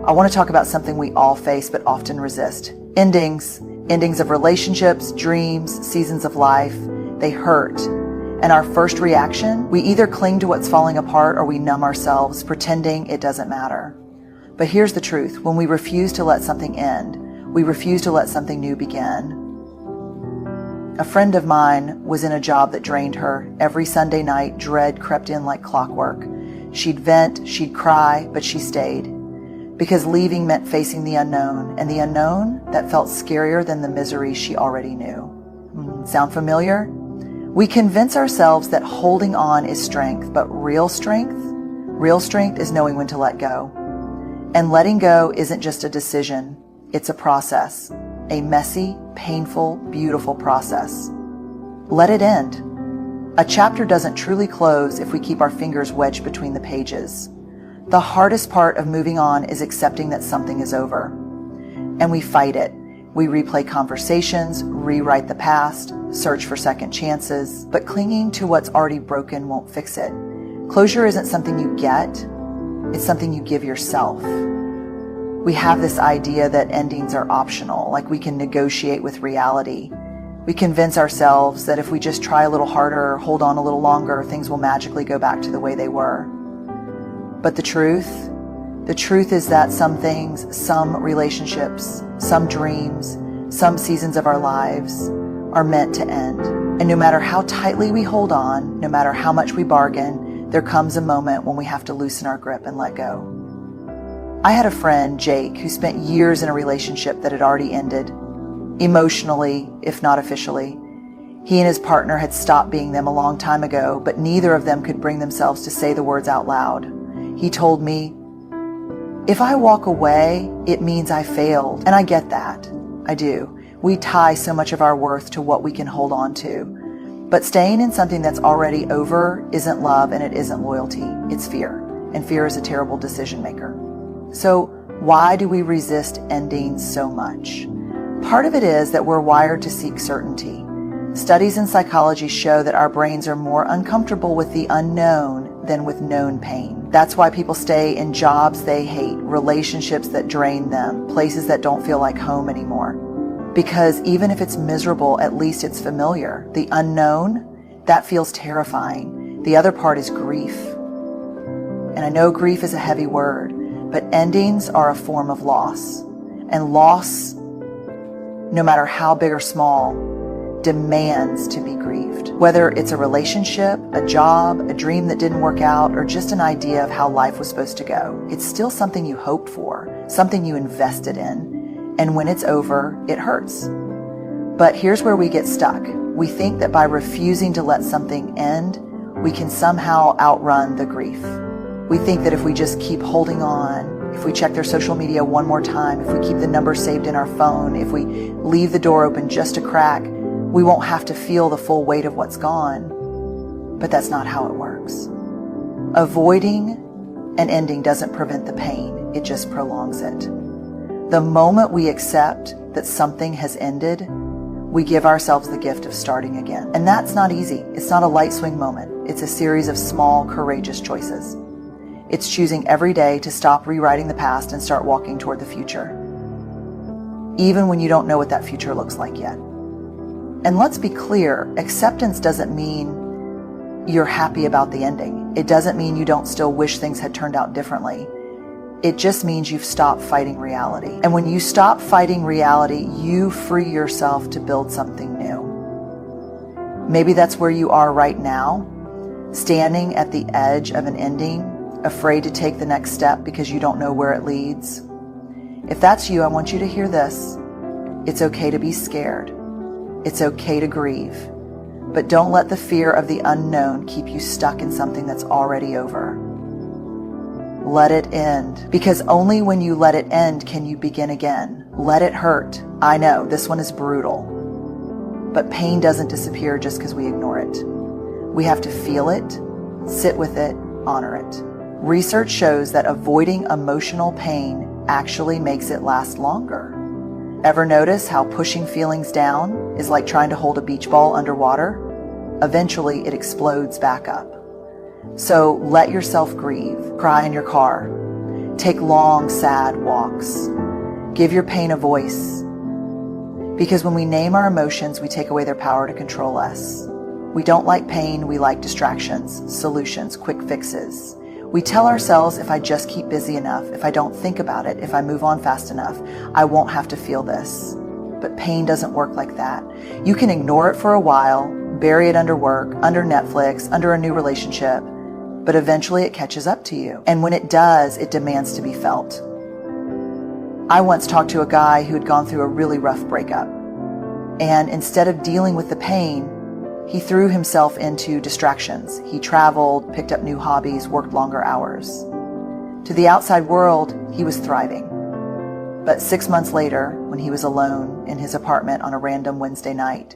I want to talk about something we all face but often resist. Endings. Endings of relationships, dreams, seasons of life. They hurt. And our first reaction, we either cling to what's falling apart or we numb ourselves, pretending it doesn't matter. But here's the truth. When we refuse to let something end, we refuse to let something new begin. A friend of mine was in a job that drained her. Every Sunday night, dread crept in like clockwork. She'd vent, she'd cry, but she stayed. Because leaving meant facing the unknown, and the unknown, that felt scarier than the misery she already knew. Sound familiar? We convince ourselves that holding on is strength, but real strength is knowing when to let go. And letting go isn't just a decision, it's a process, a messy, painful, beautiful process. Let it end. A chapter doesn't truly close if we keep our fingers wedged between the pages. The hardest part of moving on is accepting that something is over. And we fight it. We replay conversations, rewrite the past, search for second chances, but clinging to what's already broken won't fix it. Closure isn't something you get, it's something you give yourself. We have this idea that endings are optional, like we can negotiate with reality. We convince ourselves that if we just try a little harder or hold on a little longer, things will magically go back to the way they were. But the truth is that some things, some relationships, some dreams, some seasons of our lives are meant to end. And no matter how tightly we hold on, no matter how much we bargain, there comes a moment when we have to loosen our grip and let go. I had a friend, Jake, who spent years in a relationship that had already ended, emotionally, if not officially. He and his partner had stopped being them a long time ago, but neither of them could bring themselves to say the words out loud. He told me, "If I walk away, it means I failed." And I get that. I do. We tie so much of our worth to what we can hold on to. But staying in something that's already over isn't love and it isn't loyalty. It's fear. And fear is a terrible decision maker. So why do we resist endings so much? Part of it is that we're wired to seek certainty. Studies in psychology show that our brains are more uncomfortable with the unknown than with known pain. That's why people stay in jobs they hate, relationships that drain them, places that don't feel like home anymore. Because even if it's miserable, at least it's familiar. The unknown, that feels terrifying. The other part is grief. And I know grief is a heavy word, but endings are a form of loss. And loss, no matter how big or small, demands to be grieved. Whether it's a relationship, a job, a dream that didn't work out, or just an idea of how life was supposed to go, it's still something you hoped for, something you invested in, and when it's over, it hurts. But here's where we get stuck. We think that by refusing to let something end, we can somehow outrun the grief. We think that if we just keep holding on, if we check their social media one more time, if we keep the number saved in our phone, if we leave the door open just a crack, we won't have to feel the full weight of what's gone. But that's not how it works. Avoiding an ending doesn't prevent the pain, it just prolongs it. The moment we accept that something has ended, we give ourselves the gift of starting again. And that's not easy. It's not a light swing moment. It's a series of small, courageous choices. It's choosing every day to stop rewriting the past and start walking toward the future, even when you don't know what that future looks like yet. And let's be clear, acceptance doesn't mean you're happy about the ending. It doesn't mean you don't still wish things had turned out differently. It just means you've stopped fighting reality. And when you stop fighting reality, you free yourself to build something new. Maybe that's where you are right now, standing at the edge of an ending, afraid to take the next step because you don't know where it leads. If that's you, I want you to hear this. It's okay to be scared. It's okay to grieve, but don't let the fear of the unknown keep you stuck in something that's already over. Let it end, because only when you let it end can you begin again. Let it hurt. I know, this one is brutal, but pain doesn't disappear just because we ignore it. We have to feel it, sit with it, honor it. Research shows that avoiding emotional pain actually makes it last longer. Ever notice how pushing feelings down is like trying to hold a beach ball underwater? Eventually, it explodes back up. So let yourself grieve. Cry in your car. Take long, sad walks. Give your pain a voice. Because when we name our emotions, we take away their power to control us. We don't like pain, we like distractions, solutions, quick fixes. We tell ourselves, if I just keep busy enough, if I don't think about it, if I move on fast enough, I won't have to feel this. But pain doesn't work like that. You can ignore it for a while, bury it under work, under Netflix, under a new relationship, but eventually it catches up to you. And when it does, it demands to be felt. I once talked to a guy who had gone through a really rough breakup. And instead of dealing with the pain, he threw himself into distractions. He traveled, picked up new hobbies, worked longer hours. To the outside world, he was thriving. But 6 months later, when he was alone in his apartment on a random Wednesday night,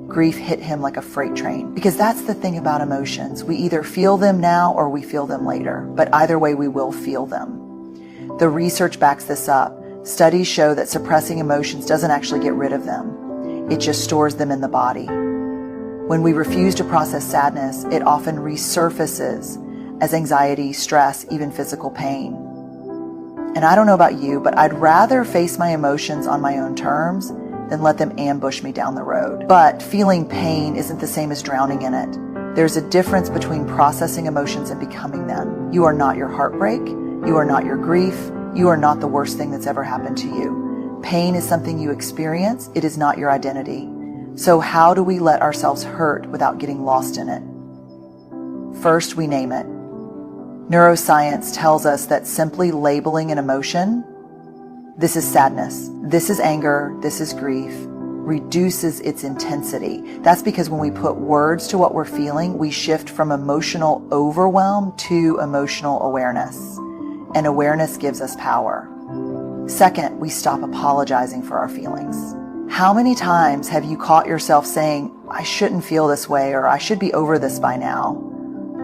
grief hit him like a freight train. Because that's the thing about emotions. We either feel them now or we feel them later. But either way, we will feel them. The research backs this up. Studies show that suppressing emotions doesn't actually get rid of them. It just stores them in the body. When we refuse to process sadness, it often resurfaces as anxiety, stress, even physical pain. And I don't know about you, but I'd rather face my emotions on my own terms than let them ambush me down the road. But feeling pain isn't the same as drowning in it. There's a difference between processing emotions and becoming them. You are not your heartbreak. You are not your grief. You are not the worst thing that's ever happened to you. Pain is something you experience. It is not your identity. So how do we let ourselves hurt without getting lost in it? First, we name it. Neuroscience tells us that simply labeling an emotion, this is sadness, this is anger, this is grief, reduces its intensity. That's because when we put words to what we're feeling, we shift from emotional overwhelm to emotional awareness. And awareness gives us power. Second, we stop apologizing for our feelings. How many times have you caught yourself saying, I shouldn't feel this way, or I should be over this by now?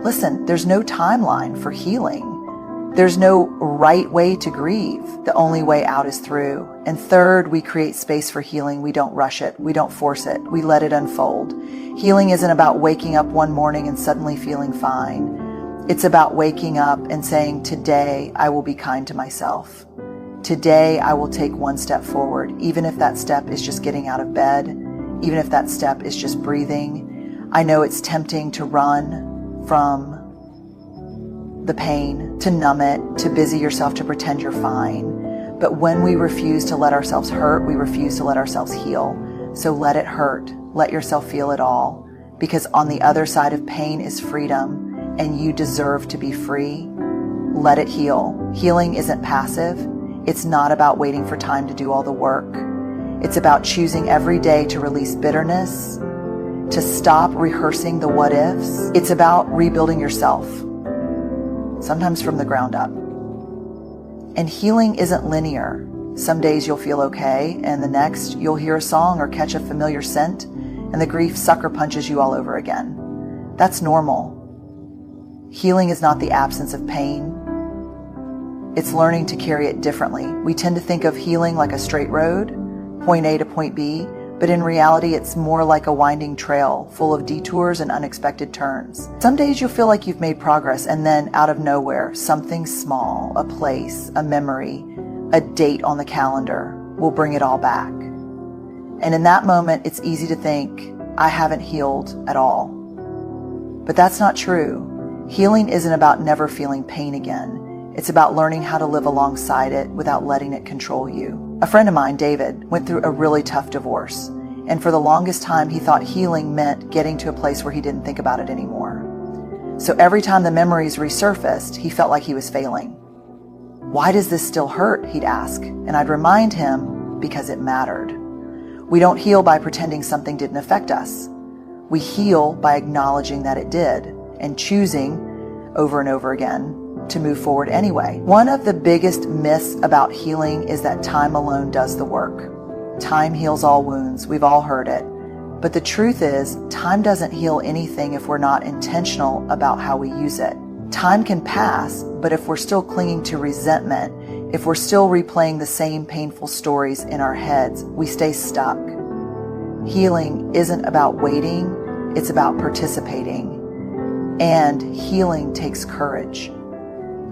Listen, there's no timeline for healing. There's no right way to grieve. The only way out is through. And third, we create space for healing. We don't rush it. We don't force it. We let it unfold. Healing isn't about waking up one morning and suddenly feeling fine. It's about waking up and saying, today I will be kind to myself. Today, I will take one step forward, even if that step is just getting out of bed, even if that step is just breathing. I know it's tempting to run from the pain, to numb it, to busy yourself, to pretend you're fine. But when we refuse to let ourselves hurt, we refuse to let ourselves heal. So let it hurt. Let yourself feel it all. Because on the other side of pain is freedom, and you deserve to be free. Let it heal. Healing isn't passive. It's not about waiting for time to do all the work. It's about choosing every day to release bitterness, to stop rehearsing the what ifs. It's about rebuilding yourself, sometimes from the ground up. And healing isn't linear. Some days you'll feel okay, and the next you'll hear a song or catch a familiar scent, and the grief sucker punches you all over again. That's normal. Healing is not the absence of pain. It's learning to carry it differently. We tend to think of healing like a straight road, point A to point B, but in reality, it's more like a winding trail full of detours and unexpected turns. Some days you'll feel like you've made progress, and then out of nowhere, something small, a place, a memory, a date on the calendar will bring it all back. And in that moment, it's easy to think, I haven't healed at all. But that's not true. Healing isn't about never feeling pain again. It's about learning how to live alongside it without letting it control you. A friend of mine, David, went through a really tough divorce. And for the longest time, he thought healing meant getting to a place where he didn't think about it anymore. So every time the memories resurfaced, he felt like he was failing. Why does this still hurt? He'd ask. And I'd remind him, because it mattered. We don't heal by pretending something didn't affect us. We heal by acknowledging that it did and choosing over and over again to move forward anyway. One of the biggest myths about healing is that time alone does the work. Time heals all wounds. We've all heard it. But the truth is, time doesn't heal anything if we're not intentional about how we use it. Time can pass, but if we're still clinging to resentment, if we're still replaying the same painful stories in our heads, we stay stuck. Healing isn't about waiting, it's about participating. And healing takes courage.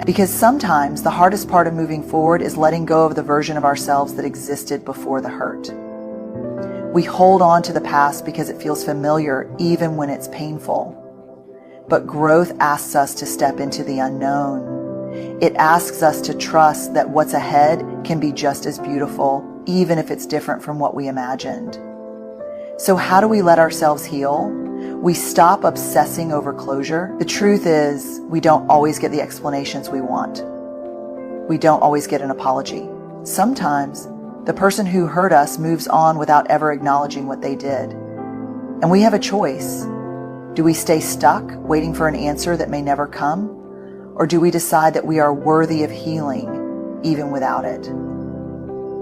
Because sometimes the hardest part of moving forward is letting go of the version of ourselves that existed before the hurt. We hold on to the past because it feels familiar even when it's painful. But growth asks us to step into the unknown. It asks us to trust that what's ahead can be just as beautiful, even if it's different from what we imagined. So how do we let ourselves heal? We stop obsessing over closure. The truth is, we don't always get the explanations we want. We don't always get an apology. Sometimes, the person who hurt us moves on without ever acknowledging what they did. And we have a choice. Do we stay stuck, waiting for an answer that may never come? Or do we decide that we are worthy of healing, even without it?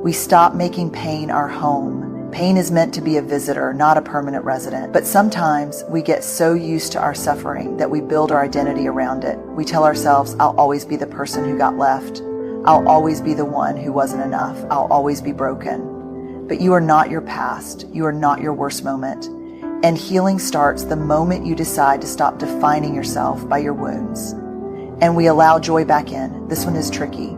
We stop making pain our home. Pain is meant to be a visitor, not a permanent resident. But sometimes we get so used to our suffering that we build our identity around it. We tell ourselves, I'll always be the person who got left. I'll always be the one who wasn't enough. I'll always be broken. But you are not your past. You are not your worst moment. And healing starts the moment you decide to stop defining yourself by your wounds. And we allow joy back in. This one is tricky.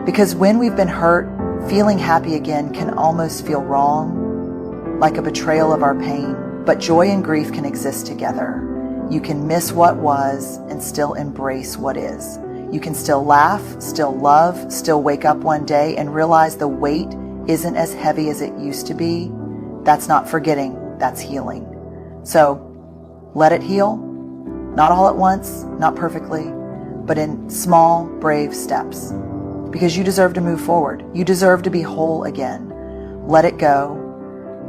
Because when we've been hurt, feeling happy again can almost feel wrong, like a betrayal of our pain. But joy and grief can exist together. You can miss what was and still embrace what is. You can still laugh, still love, still wake up one day and realize the weight isn't as heavy as it used to be. That's not forgetting, that's healing. So, let it heal. Not all at once, not perfectly, but in small, brave steps. Because you deserve to move forward. You deserve to be whole again. Let it go.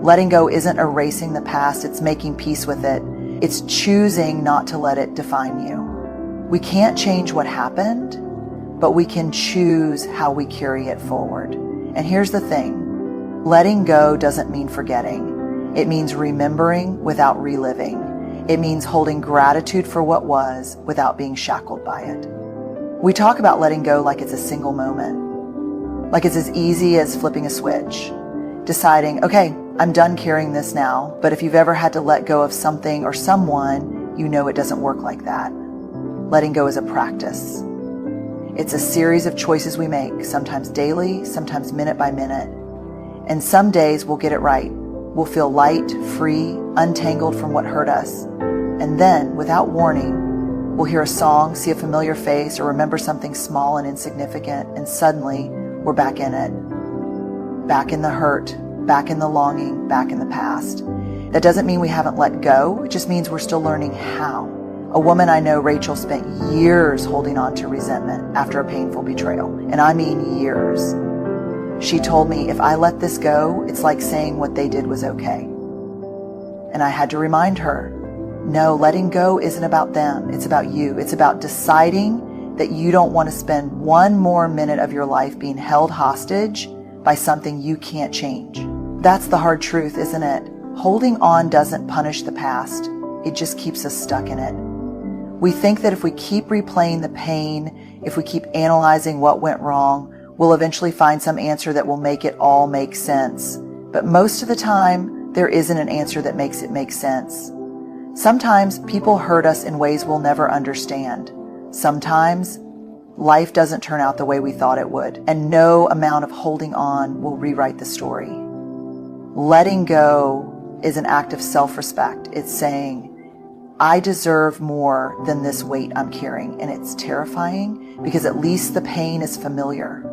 Letting go isn't erasing the past, it's making peace with it. It's choosing not to let it define you. We can't change what happened, but we can choose how we carry it forward. And here's the thing. Letting go doesn't mean forgetting. It means remembering without reliving. It means holding gratitude for what was without being shackled by it. We talk about letting go like it's a single moment. Like it's as easy as flipping a switch. Deciding, okay, I'm done carrying this now. But if you've ever had to let go of something or someone, you know it doesn't work like that. Letting go is a practice. It's a series of choices we make, sometimes daily, sometimes minute by minute. And some days we'll get it right. We'll feel light, free, untangled from what hurt us. And then, without warning, we'll hear a song, see a familiar face, or remember something small and insignificant, and suddenly we're back in it. Back in the hurt, back in the longing, back in the past. That doesn't mean we haven't let go. It just means we're still learning how. A woman I know, Rachel, spent years holding on to resentment after a painful betrayal. And I mean years. She told me, if I let this go, it's like saying what they did was okay. And I had to remind her, no, letting go isn't about them. It's about you. It's about deciding that you don't want to spend one more minute of your life being held hostage by something you can't change. That's the hard truth, isn't it? Holding on doesn't punish the past. It just keeps us stuck in it. We think that if we keep replaying the pain, if we keep analyzing what went wrong, we'll eventually find some answer that will make it all make sense. But most of the time, there isn't an answer that makes it make sense. Sometimes people hurt us in ways we'll never understand. Sometimes life doesn't turn out the way we thought it would, and no amount of holding on will rewrite the story. Letting go is an act of self-respect. It's saying, I deserve more than this weight I'm carrying. And it's terrifying because at least the pain is familiar.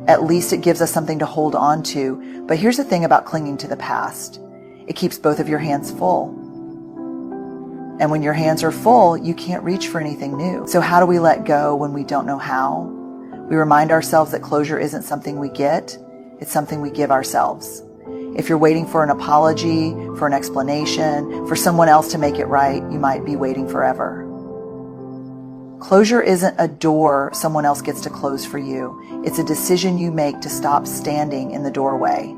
At least it gives us something to hold on to. But here's the thing about clinging to the past. It keeps both of your hands full. And when your hands are full, you can't reach for anything new. So how do we let go when we don't know how? We remind ourselves that closure isn't something we get. It's something we give ourselves. If you're waiting for an apology, for an explanation, for someone else to make it right, you might be waiting forever. Closure isn't a door someone else gets to close for you. It's a decision you make to stop standing in the doorway.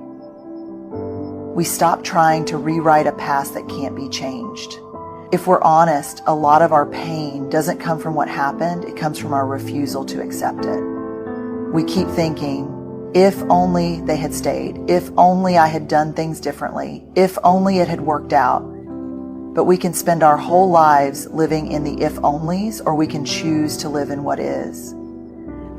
We stop trying to rewrite a past that can't be changed. If we're honest, a lot of our pain doesn't come from what happened, it comes from our refusal to accept it. We keep thinking, if only they had stayed, if only I had done things differently, if only it had worked out. But we can spend our whole lives living in the if-onlys, or we can choose to live in what is.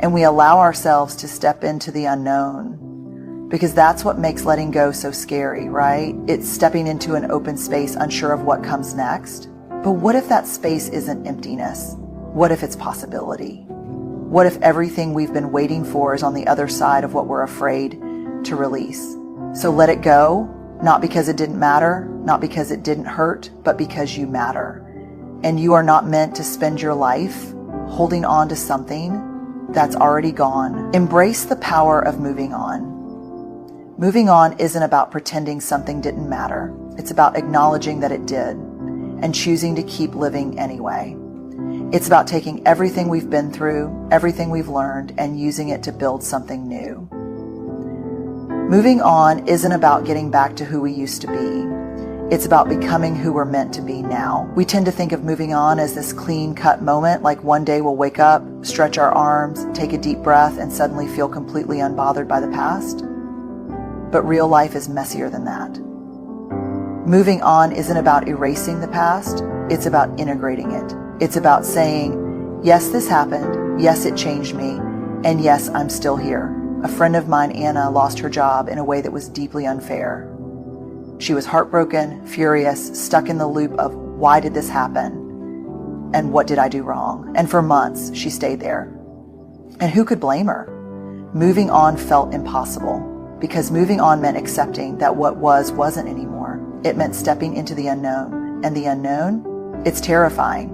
and we allow ourselves to step into the unknown. Because that's what makes letting go so scary, right? It's stepping into an open space, unsure of what comes next. But what if that space isn't emptiness? What if it's possibility? What if everything we've been waiting for is on the other side of what we're afraid to release? So let it go, not because it didn't matter, not because it didn't hurt, but because you matter. And you are not meant to spend your life holding on to something that's already gone. Embrace the power of moving on. Moving on isn't about pretending something didn't matter. It's about acknowledging that it did and choosing to keep living anyway. It's about taking everything we've been through, everything we've learned, and using it to build something new. Moving on isn't about getting back to who we used to be. It's about becoming who we're meant to be now. We tend to think of moving on as this clean-cut moment, like one day we'll wake up, stretch our arms, take a deep breath, and suddenly feel completely unbothered by the past. But real life is messier than that. Moving on isn't about erasing the past. It's about integrating it. It's about saying, yes, this happened. Yes, it changed me. And yes, I'm still here. A friend of mine, Anna, lost her job in a way that was deeply unfair. She was heartbroken, furious, stuck in the loop of why did this happen? And what did I do wrong? And for months, she stayed there. And who could blame her? Moving on felt impossible because moving on meant accepting that what wasn't anymore. It meant stepping into the unknown. And the unknown, it's terrifying.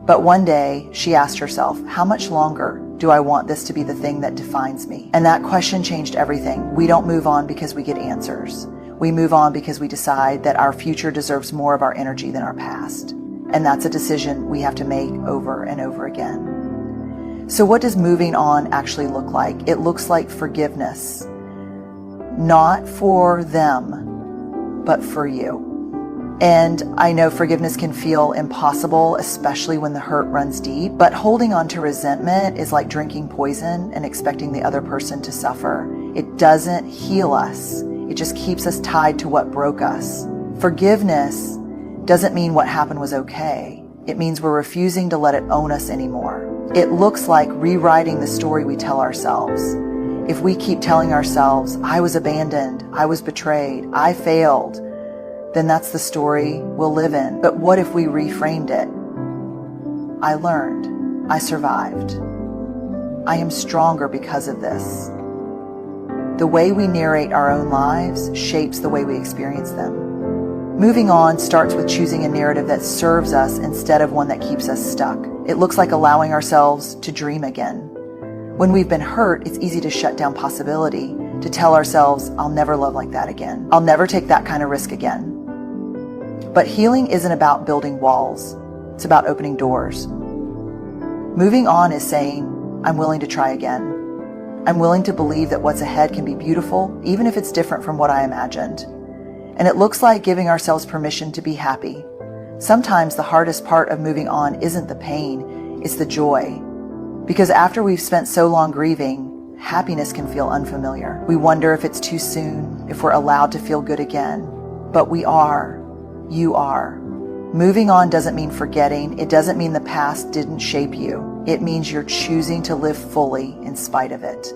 But one day she asked herself, how much longer do I want this to be the thing that defines me? And that question changed everything. We don't move on because we get answers. We move on because we decide that our future deserves more of our energy than our past. And that's a decision we have to make over and over again. So what does moving on actually look like? It looks like forgiveness. Not for them, but for you. And I know forgiveness can feel impossible, especially when the hurt runs deep, but holding on to resentment is like drinking poison and expecting the other person to suffer. It doesn't heal us. It just keeps us tied to what broke us. Forgiveness doesn't mean what happened was okay. It means we're refusing to let it own us anymore. It looks like rewriting the story we tell ourselves. If we keep telling ourselves, I was abandoned, I was betrayed, I failed, then that's the story we'll live in. But what if we reframed it? I learned. I survived. I am stronger because of this. The way we narrate our own lives shapes the way we experience them. Moving on starts with choosing a narrative that serves us instead of one that keeps us stuck. It looks like allowing ourselves to dream again. When we've been hurt, it's easy to shut down possibility, to tell ourselves, I'll never love like that again. I'll never take that kind of risk again. But healing isn't about building walls. It's about opening doors. Moving on is saying, I'm willing to try again. I'm willing to believe that what's ahead can be beautiful, even if it's different from what I imagined. And it looks like giving ourselves permission to be happy. Sometimes the hardest part of moving on isn't the pain, it's the joy. Because after we've spent so long grieving, happiness can feel unfamiliar. We wonder if it's too soon, if we're allowed to feel good again. But we are. You are. Moving on doesn't mean forgetting. It doesn't mean the past didn't shape you. It means you're choosing to live fully in spite of it.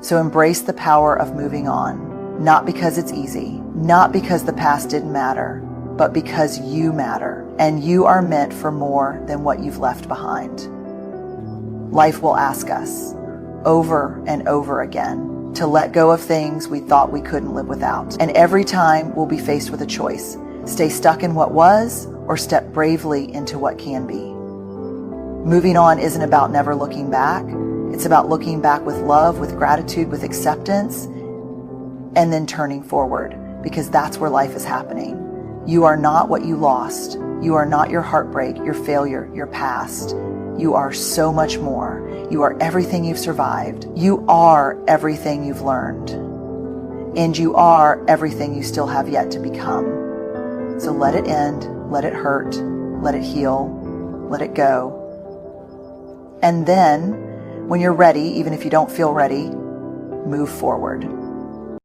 So embrace the power of moving on. Not because it's easy. Not because the past didn't matter. But because you matter. And you are meant for more than what you've left behind. Life will ask us, over and over again, to let go of things we thought we couldn't live without. And every time we'll be faced with a choice. Stay stuck in what was, or step bravely into what can be. Moving on isn't about never looking back. It's about looking back with love, with gratitude, with acceptance, and then turning forward, because that's where life is happening. You are not what you lost. You are not your heartbreak, your failure, your past. You are so much more. You are everything you've survived. You are everything you've learned. And you are everything you still have yet to become. So let it end, let it hurt, let it heal, let it go. And then, when you're ready, even if you don't feel ready, move forward.